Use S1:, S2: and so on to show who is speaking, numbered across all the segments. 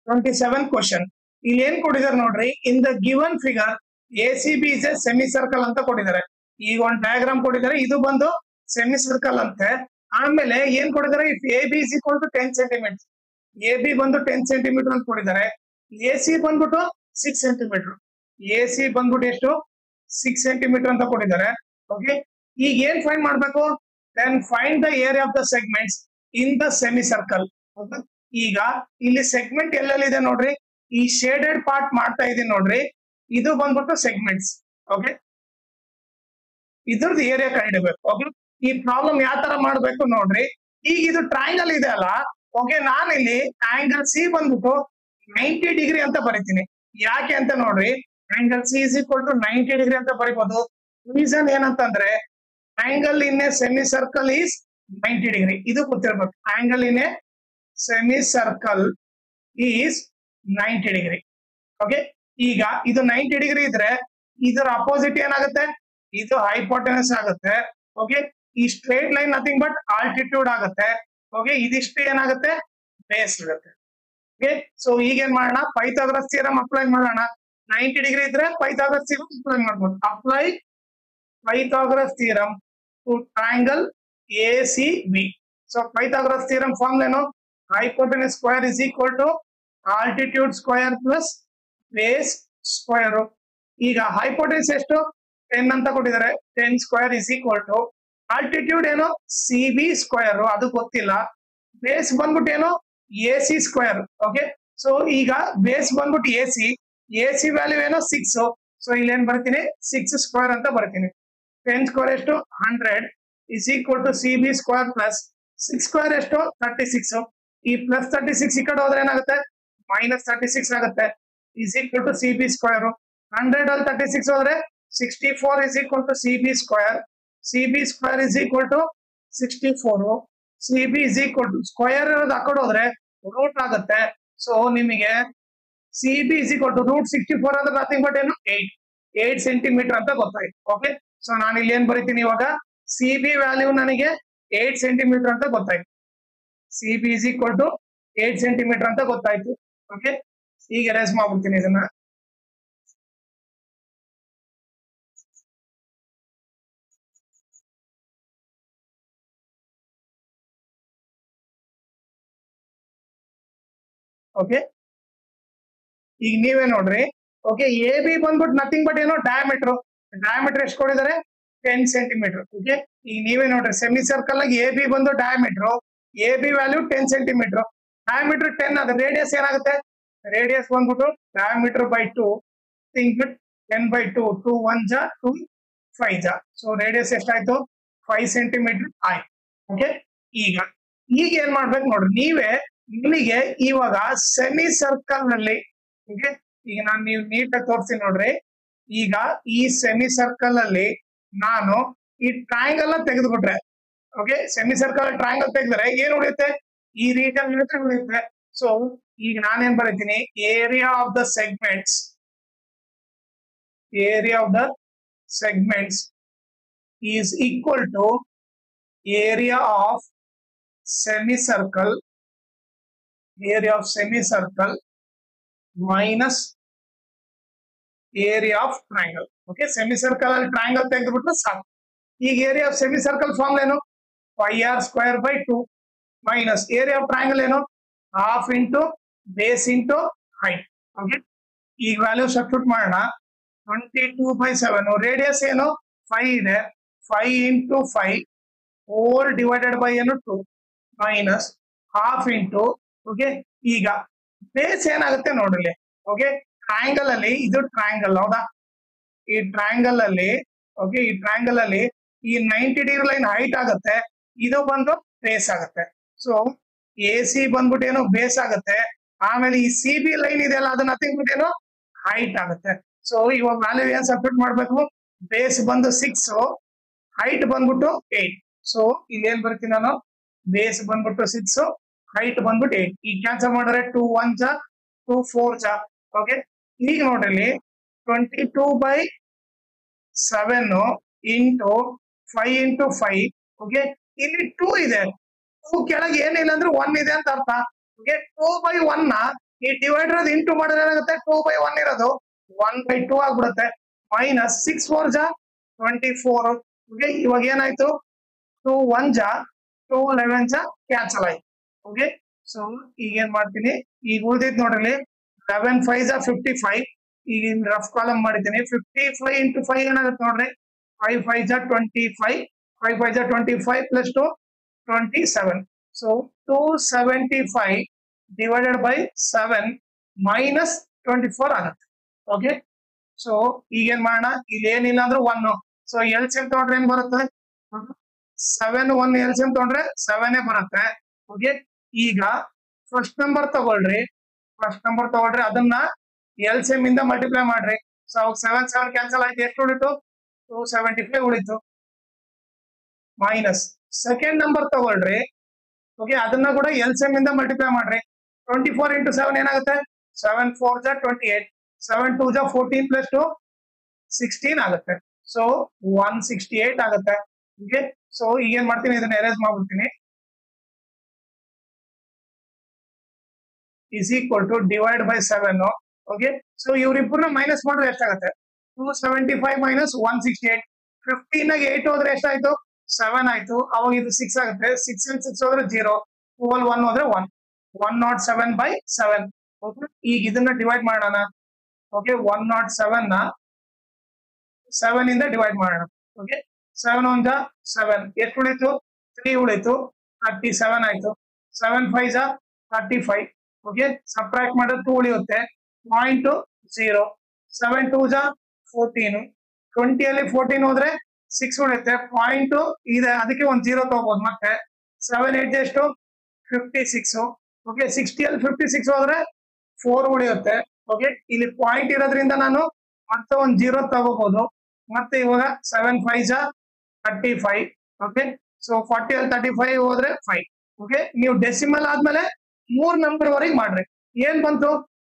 S1: 27 question. ಇಲ್ಲಿ ಏನ್ ಕೊಟ್ಟಿದ್ದಾರೆ ನೋಡ್ರಿ, in the given figure ACB is A semi circle ಅಂತ ಕೊಟ್ಟಿದ್ದಾರೆ. ಈಗ ಒಂದು ಡಯಾಗ್ರಾಮ್ ಕೊಟ್ಟಿದ್ದಾರೆ, ಇದು ಬಂದು ಸೆಮಿ ಸರ್ಕಲ್ ಅಂತೆ. ಆಮೇಲೆ ಏನ್ ಕೊಟ್ಟಿದ್ದಾರೆ, if AB is equal to 10 centimetre, AB ಬಂದು 10 ಸೆಂಟಿಮೀಟರ್ ಅಂತ ಕೊಟ್ಟಿದ್ದಾರೆ. AC ಬಂದ್ಬಿಟ್ಟು 6 ಸೆಂಟಿಮೀಟರ್, AC ಬಂದ್ಬಿಟ್ಟು ಎಷ್ಟು 6 ಸೆಂಟಿಮೀಟರ್ ಅಂತ ಕೊಟ್ಟಿದ್ದಾರೆ. ಓಕೆ, ಈಗ ಏನ್ ಫೈಂಡ್ ಮಾಡ್ಬೇಕು, then find the area of the segments in the semi circle. ಈಗ ಇಲ್ಲಿ ಸೆಗ್ಮೆಂಟ್ ಎಲ್ಲೆಲ್ಲಿದೆ ನೋಡ್ರಿ, ಈ ಶೇಡೆಡ್ ಪಾರ್ಟ್ ಮಾಡ್ತಾ ಇದೀನಿ ನೋಡ್ರಿ, ಇದು ಬಂದ್ಬಿಟ್ಟು ಸೆಗ್ಮೆಂಟ್ಸ್. ಓಕೆ, ಇದ್ರದ್ದು ಏರಿಯಾ ಕಂಡಿಡ್ಬೇಕು. ಓಕೆ, ಈ ಪ್ರಾಬ್ಲಮ್ ಯಾವ ತರ ಮಾಡ್ಬೇಕು ನೋಡ್ರಿ. ಈಗ ಇದು ಟ್ರಯಾಂಗಲ್ ಇದೆ ಅಲ್ಲ, ಓಕೆ, ನಾನು ಇಲ್ಲಿ ಆಂಗಲ್ ಸಿ ಬಂದ್ಬಿಟ್ಟು 90 ಡಿಗ್ರಿ ಅಂತ ಬರೀತೀನಿ. ಯಾಕೆ ಅಂತ ನೋಡ್ರಿ, angle C is equal to 90 degree ಅಂತ ಬರೀಬಹುದು. ರೀಸನ್ ಏನಂತಂದ್ರೆ angle in a semi circle is 90 degree, ಇದು ಗೊತ್ತಿರ್ಬೇಕು. Angle in a semi circle is 90 degree. Okay, ಈಗ ಇದು 90 ಡಿಗ್ರಿ ಇದ್ರೆ ಇದರ ಅಪೋಸಿಟ್ ಏನಾಗುತ್ತೆ, ಇದು ಹೈಪೋಟೆನಸ್ ಆಗುತ್ತೆ. ಓಕೆ, ಈ straight line nothing but altitude ಆಗುತ್ತೆ. ಓಕೆ, ಇದಿಷ್ಟು ಏನಾಗುತ್ತೆ, ಬೇಸ್ ಆಗುತ್ತೆ. ಓಕೆ, ಸೊ ಈಗ ಏನ್ ಮಾಡೋಣ, ಪೈಥಾಗರಸ್ ಥಿಯರಂ ಅಪ್ಲೈ ಮಾಡೋಣ. 90 ಡಿಗ್ರಿ ಇದ್ರೆ ಪೈಥಾಗರಸ್ ಥಿಯರಂ ಅಪ್ಲೈ ಮಾಡ್ಬೋದು. Apply Pythagoras theorem to triangle ACB. So Pythagoras theorem formula ಏನು, hypotenuse square is equal to altitude square plus base square. ಈಗ ಹೈಪೋಟೆನಸ್ ಎಷ್ಟು 10 ಅಂತ ಕೊಟ್ಟಿದ್ದಾರೆ, 10 square is equal to altitude ಏನು CB square, ಅದು ಗೊತ್ತಿಲ್ಲ. Base ಬಂದ್ಬಿಟ್ಟು ಏನು AC ಸ್ಕ್ವೇರ್. ಓಕೆ, ಸೊ ಈಗ ಬೇಸ್ ಬಂದ್ಬಿಟ್ಟು AC ವ್ಯಾಲ್ಯೂ ಏನು 6. ಸೊ ಇಲ್ಲಿ ಏನ್ ಬರ್ತೀನಿ, 6 ಸ್ಕ್ವೇರ್ ಅಂತ ಬರ್ತೀನಿ. 10 ಸ್ಕ್ವೇರ್ ಎಷ್ಟು 100 is equal to CB square plus 6 square ಎಷ್ಟು 36. ಈ ಪ್ಲಸ್ 36 ಈ ಕಡೆ ಹೋದ್ರೆ ಏನಾಗುತ್ತೆ, ಮೈನಸ್ 36 ಆಗುತ್ತೆ. Is equal to CB square. 100 ಅಲ್ಲಿ 36 ಹೋದ್ರೆ 64 is equal to CB square. CB square is equal to 64. CB is equal to square ಇರೋದು ಆ ಕಡೆ ಹೋದ್ರೆ ರೂಟ್ ಆಗುತ್ತೆ. ಸೊ ನಿಮಗೆ CB is equal to root 64 ಅಂದ್ರೆ ನಥಿಂಗ್ ಬಟ್ ಏನು 8 ಸೆಂಟಿಮೀಟರ್ ಅಂತ ಗೊತ್ತಾಯ್ತು. ಓಕೆ, ಸೊ ನಾನು ಇಲ್ಲಿ ಏನ್ ಬರೀತೀನಿ ಇವಾಗ, CB ವ್ಯಾಲ್ಯೂ ನನಗೆ 8 ಸೆಂಟಿಮೀಟರ್ ಅಂತ ಗೊತ್ತಾಯ್ತು. CB is equal to 8 centimetre ಅಂತ ಗೊತ್ತಾಯ್ತು. ಓಕೆ, ಈಗ ಎರೇಸ್ ಮಾಡ್ಬಿಡ್ತೀನಿ ಇದನ್ನ. ಓಕೆ, ಈಗ ನೀವೇ ನೋಡ್ರಿ. ಓಕೆ, AB ಬಂದ್ಬಿಟ್ಟು ನಥಿಂಗ್ ಬಟ್ ಏನೋ ಡಯಾಮೀಟರ್ ಎಷ್ಟು ಕೊಟ್ಟಿದ್ದಾರೆ 10 ಸೆಂಟಿಮೀಟರ್. ಓಕೆ, ಈಗ ನೀವೇ ನೋಡ್ರಿ, ಸೆಮಿ ಸರ್ಕಲ್ ಆಗಿ AB ಬಂದು diameter, AB value 10 centimetre, diameter 10 ಅದ. ರೇಡಿಯಸ್ ಏನಾಗುತ್ತೆ, ರೇಡಿಯಸ್ ಬಂದ್ಬಿಟ್ಟು ಡಯಾಮೀಟರ್ ಬೈ 2, ಥಿಂಕ್ 10 by 2, 2 1 ಜಾ 2 5 ಜಾ. ಸೊ ರೇಡಿಯಸ್ ಎಷ್ಟಾಯ್ತು 5 ಸೆಂಟಿಮೀಟರ್ ಆಯ್ತು. ಓಕೆ, ಈಗ ಏನ್ ಮಾಡ್ಬೇಕು ನೋಡ್ರಿ, ನೀವೇ ನಿಮಗೆ ಇವಾಗ ಸೆಮಿ ಸರ್ಕಲ್ ನಲ್ಲಿ, ಓಕೆ, ಈಗ ನಾನು ನೀವು ನೀಟಾಗಿ ತೋರಿಸ್ತೀನಿ ನೋಡ್ರಿ. ಈಗ ಈ ಸೆಮಿ ಸರ್ಕಲ್ ಅಲ್ಲಿ ನಾನು ಈ ಟ್ರಯಾಂಗಲ್ ನ ತೆಗೆದುಬಿಟ್ರೆ, ಓಕೆ, ಸೆಮಿ ಸರ್ಕಲ್ ಟ್ರಯಾಂಗಲ್ ತೆಗೆದ್ರೆ ಏನ್ ಉಳಿಯುತ್ತೆ, ಈ ರೀತಿಯಲ್ಲಿ ಉಳಿಯುತ್ತೆ. ಸೊ ಈಗ ನಾನೇನ್ ಬರೀತೀನಿ, area of the segments is equal to area of semicircle minus area of triangle. Okay, semicircle ಅಲ್ಲಿ triangle ತೆಗೆದುಬಿಟ್ರೆ ಸಾಕು. ಈಗ area of semicircle ಫಾರ್ಮ್ ಏನು, pi r square by 2 minus area of triangle ಏನು, half into base into height. Okay, ಈಗ value substitute ಮಾಡೋಣ. 22/7. Radius ಏನು 5 ಇದೆ, 5 into 5 whole divided by ಏನು 2 minus half into. ಓಕೆ, ಈಗ ಬೇಸ್ ಏನಾಗುತ್ತೆ ನೋಡ್ರಿ. ಓಕೆ, ಟ್ರಯಾಂಗಲ್ ಅಲ್ಲಿ ಇದು ಟ್ರಯಾಂಗಲ್ ಹೌದಾ, ಈ ಟ್ರಯಾಂಗಲ್ ಅಲ್ಲಿ, ಓಕೆ, ಈ ಟ್ರಯಾಂಗಲ್ ಅಲ್ಲಿ ಈ 90 ಡಿಗ್ರಿ ಲೈನ್ ಹೈಟ್ ಆಗುತ್ತೆ, ಇದು ಬಂದು ಬೇಸ್ ಆಗುತ್ತೆ. ಸೊ AC ಬಂದ್ಬಿಟ್ಟು ಏನು ಬೇಸ್ ಆಗುತ್ತೆ, ಆಮೇಲೆ ಈ CB ಲೈನ್ ಇದೆಯಲ್ಲ ಅದು ನಥಿಂಗ್ ಬಟ್ ಏನು ಹೈಟ್ ಆಗುತ್ತೆ. ಸೊ ಇವಾಗ ವ್ಯಾಲ್ಯೂ ಏನ್ ಸಬ್ಸ್ಟಿಟ್ಯೂಟ್ ಮಾಡ್ಬೇಕು, ಬೇಸ್ ಬಂದು 6, ಹೈಟ್ ಬಂದ್ಬಿಟ್ಟು 8. ಸೊ ಇಲ್ಲಿ ಏನ್ ಬರ್ತೀನಿ ನಾನು, ಬೇಸ್ ಬಂದ್ಬಿಟ್ಟು 6, ಹೈಟ್ ಬಂದ್ಬಿಟ್ಟು 8. ಈಗ ಕ್ಯಾನ್ಸಲ್ ಮಾಡಿದ್ರೆ 2 1 ಜಾ 2 4 ಜಾ. ಓಕೆ, ಈಗ ನೋಡ್ರಿ 22/7 ಇಂಟು 5 into 5. ಓಕೆ, ಇಲ್ಲಿ 2 ಇದೆ, 2 ಕೆಳಗೆ ಏನಿಲ್ಲ ಅಂದ್ರೆ 1 ಇದೆ ಅಂತ ಅರ್ಥ. ಓಕೆ, 2/1 ನ ಈ ಡಿವೈಡರ್ ಅದು ಇಂಟು ಮಾಡಿದ್ರೆ ಏನಾಗುತ್ತೆ 2/1 ಇರೋದು 1/2 ಆಗ್ಬಿಡುತ್ತೆ ಮೈನಸ್ 6 4 ಜಾ 24 ಓಕೆ ಇವಾಗ ಏನಾಯ್ತು 2 1 ಜಾ 2 11 ಜಾ ಕ್ಯಾನ್ಸಲ್ ಆಯ್ತು ಓಕೆ ಸೊ ಈಗ ಏನ್ ಮಾಡ್ತೀನಿ ಈಗ ಉಳಿದಿದ್ ನೋಡ್ರಿ 11 5 ಜಾ 55 ಈಗ ರಫ್ ಕಾಲಮ್ ಮಾಡಿದ್ದೀನಿ 55 ಇಂಟು 5 ಏನಾಗುತ್ತೆ ನೋಡ್ರಿ 5 5 ಜಾ 25 5 5 ಜಾ 25 plus 2 27 so 275 divided by 7 minus 24 ಆಗುತ್ತೆ ಓಕೆ ಸೊ ಈಗ ಏನ್ ಮಾಡೋಣ ಇಲ್ಲಿ ಏನಿಲ್ಲ ಅಂದ್ರೆ 1 ಸೊ ಎಲ್ಸಿಎಂ ತಗೊಂಡ್ರೆ ಏನ್ ಬರುತ್ತೆ 7 1 ಎಲ್ಸಿಎಂ ತಗೊಂಡ್ರೆ 7 ಬರುತ್ತೆ ಓಕೆ ಈಗ ಫಸ್ಟ್ ನಂಬರ್ ತಗೊಳ್ರಿ ಅದನ್ನ ಎಲ್ಸಿಎಂ ಇಂದ ಮಲ್ಟಿಪ್ಲೈ ಮಾಡ್ರಿ ಸೊ 7 7 ಕ್ಯಾನ್ಸಲ್ ಆಯ್ತು ಎಷ್ಟು ಉಳಿತು 275 ಉಳಿತು ಮೈನಸ್ ಸೆಕೆಂಡ್ ನಂಬರ್ ತಗೊಳ್ರಿ ಓಕೆ ಅದನ್ನ ಕೂಡ ಎಲ್ಸಿಎಂ ಇಂದ ಮಲ್ಟಿಪ್ಲೈ ಮಾಡ್ರಿ 24 ಇಂಟು 7 ಏನಾಗುತ್ತೆ 7 4 ಜಾ 28 7 2 ಜಾ 14 ಪ್ಲಸ್ 2 16 ಆಗುತ್ತೆ ಸೊ 168 ಆಗುತ್ತೆ ಓಕೆ ಸೊ ಈಗ ಏನ್ ಮಾಡ್ತೀನಿ ಇದನ್ನ ಎರೇಸ್ ಮಾಡ್ಬಿಡ್ತೀನಿ is equal to divide by 7 okay so ಇವ್ರಿಬ್ಬರನ್ನ ಮೈನಸ್ ಮಾಡಿದ್ರೆ ಎಷ್ಟಾಗುತ್ತೆ 275 ಮೈನಸ್ 168 15 ನಾಗ 8 ಹೋದ್ರೆ ಎಷ್ಟಾಯ್ತು 7 ಆಯ್ತು ಅವಾಗ ಇದು 6 ಆಗುತ್ತೆ 6 and 6 ಹೋದ್ರೆ 0 2 1 ಹೋದ್ರೆ 1 107 by 7 ಓಕೆ ಈಗ ಇದನ್ನ ಡಿವೈಡ್ ಮಾಡೋಣ ಓಕೆ 107 ನ 7 ಇಂದ ಡಿವೈಡ್ ಮಾಡೋಣ ಓಕೆ 7 1 ಜಾ 7 ಎಷ್ಟು ಉಳಿತು 3 ಉಳಿತು 37 ಆಯ್ತು 7 5 ಜಾ 35 ಓಕೆ ಸಬ್ಟ್ರಾಕ್ಟ್ ಮಾಡಿದ್ರೆ 2 ಉಳಿಯುತ್ತೆ 0.0 7 2 ಜಾ 14 20 ಅಲ್ಲಿ 14 ಹೋದ್ರೆ 6 ಉಳಿಯುತ್ತೆ ಪಾಯಿಂಟ್ ಇದೆ ಅದಕ್ಕೆ ಒಂದು 0 ತಗೋಬಹುದು ಮತ್ತೆ 7 8 ಎಷ್ಟು 56 ಓಕೆ 60 ಅಲ್ಲಿ 56 ಹೋದ್ರೆ 4 ಉಳಿಯುತ್ತೆ ಓಕೆ ಇಲ್ಲಿ ಪಾಯಿಂಟ್ ಇರೋದ್ರಿಂದ ನಾನು ಮತ್ತೆ ಒಂದು 0 ತಗೋಬಹುದು ಮತ್ತೆ ಇವಾಗ 7 5 ಜಾ 35 ಓಕೆ ಸೊ 40 ಅಲ್ಲಿ 35 ಹೋದ್ರೆ 5 ಓಕೆ ನೀವು ಡೆಸಿಮಲ್ ಆದ್ಮೇಲೆ 3 ನಂಬರ್ ವರೆಗೆ ಮಾಡ್ರಿ ಏನ್ ಬಂತು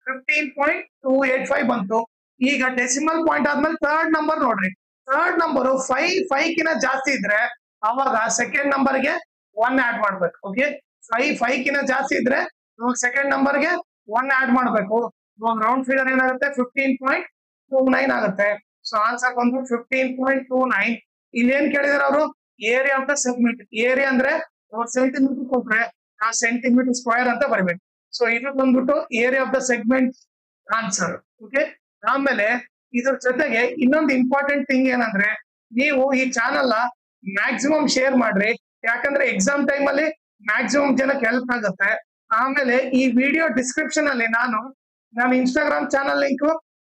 S1: 15.285 ಬಂತು ಈಗ ಡೆಸಿಮಲ್ ಪಾಯಿಂಟ್ ಆದ್ಮೇಲೆ ಥರ್ಡ್ ನಂಬರ್ ನೋಡ್ರಿ ಥರ್ಡ್ ನಂಬರ್ 5 ಕಿನ ಜಾಸ್ತಿ ಇದ್ರೆ ಅವಾಗ ಸೆಕೆಂಡ್ ನಂಬರ್ಗೆ 1 ಆಡ್ ಮಾಡ್ಬೇಕು ಓಕೆ 5 ಕಿನ ಜಾಸ್ತಿ ಇದ್ರೆ ಸೆಕೆಂಡ್ ನಂಬರ್ಗೆ 1 ಆಡ್ ಮಾಡ್ಬೇಕು ಇವಾಗ ರೌಂಡ್ ಫಿಗರ್ ಏನಾಗುತ್ತೆ 15.29 ಆಗುತ್ತೆ ಸೊ ಆನ್ಸರ್ ಬಂದು 15.29 ಇಲ್ಲಿ ಏನ್ ಕೇಳಿದಾರೆ ಅವರು area of the segment area ಅಂದ್ರೆ ಸೆಂಟಿಮೀಟರ್ ಕೊಟ್ರೆ ಆ ಸೆಂಟಿಮೀಟರ್ ಸ್ಕ್ವೇರ್ ಅಂತ ಬರಬೇಕು ಸೊ ಇದು ಬಂದ್ಬಿಟ್ಟು area of the segment answer okay ಆಮೇಲೆ ಇದ್ರ ಜೊತೆಗೆ ಇನ್ನೊಂದು ಇಂಪಾರ್ಟೆಂಟ್ ಥಿಂಗ್ ಏನಂದ್ರೆ ನೀವು ಈ ಚಾನಲ್ ಮ್ಯಾಕ್ಸಿಮಮ್ ಶೇರ್ ಮಾಡ್ರಿ ಯಾಕಂದ್ರೆ ಎಕ್ಸಾಮ್ ಟೈಮ್ ಅಲ್ಲಿ ಮ್ಯಾಕ್ಸಿಮಮ್ ಜನಕ್ಕೆ ಹೆಲ್ಪ್ ಆಗುತ್ತೆ ಆಮೇಲೆ ಈ ವಿಡಿಯೋ ಡಿಸ್ಕ್ರಿಪ್ಷನ್ ಅಲ್ಲಿ ನಾನು Instagram channel link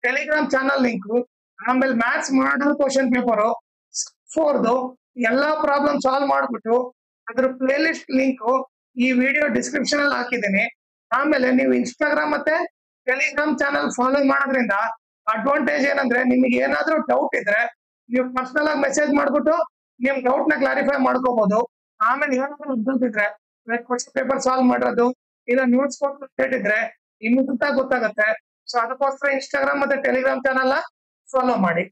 S1: Telegram channel link ಆಮೇಲೆ ಮ್ಯಾಥ್ಸ್ ಮಾಡಲ್ ಕ್ವಶನ್ ಪೇಪರ್ 4 ಎಲ್ಲಾ ಪ್ರಾಬ್ಲಮ್ ಸಾಲ್ವ್ ಮಾಡ್ಬಿಟ್ಟು ಅದ್ರ ಪ್ಲೇ ಲಿಸ್ಟ್ ಲಿಂಕ್ ಈ ವಿಡಿಯೋ ಡಿಸ್ಕ್ರಿಪ್ಷನ್ ಅಲ್ಲಿ ಹಾಕಿದ್ದೀನಿ ಆಮೇಲೆ ನೀವು ಇನ್ಸ್ಟಾಗ್ರಾಮ್ ಮತ್ತೆ ಟೆಲಿಗ್ರಾಮ್ ಚಾನಲ್ ಫಾಲೋ ಮಾಡೋದ್ರಿಂದ ಅಡ್ವಾಂಟೇಜ್ ಏನಂದ್ರೆ ನಿಮಗೆ ಏನಾದ್ರೂ ಡೌಟ್ ಇದ್ರೆ ನೀವು ಪರ್ಸನಲ್ ಆಗಿ ಮೆಸೇಜ್ ಮಾಡ್ಬಿಟ್ಟು ನಿಮ್ ಡೌಟ್ ನ ಕ್ಲಾರಿಫೈ ಮಾಡ್ಕೋಬಹುದು ಆಮೇಲೆ ಏನಾದ್ರೂ ಡೌಟ್ ಇದ್ರೆ ಕ್ವಶನ್ ಪೇಪರ್ ಸಾಲ್ವ್ ಮಾಡೋದು ಇಲ್ಲ ನ್ಯೂಸ್ ಅಪ್ಡೇಟ್ ಇದ್ರೆ ಇನ್ನು ಗೊತ್ತಾಗುತ್ತೆ ಸೊ ಅದಕ್ಕೋಸ್ಕರ ಇನ್ಸ್ಟಾಗ್ರಾಮ್ ಮತ್ತೆ ಟೆಲಿಗ್ರಾಮ್ ಚಾನಲ್ ಫಾಲೋ ಮಾಡಿ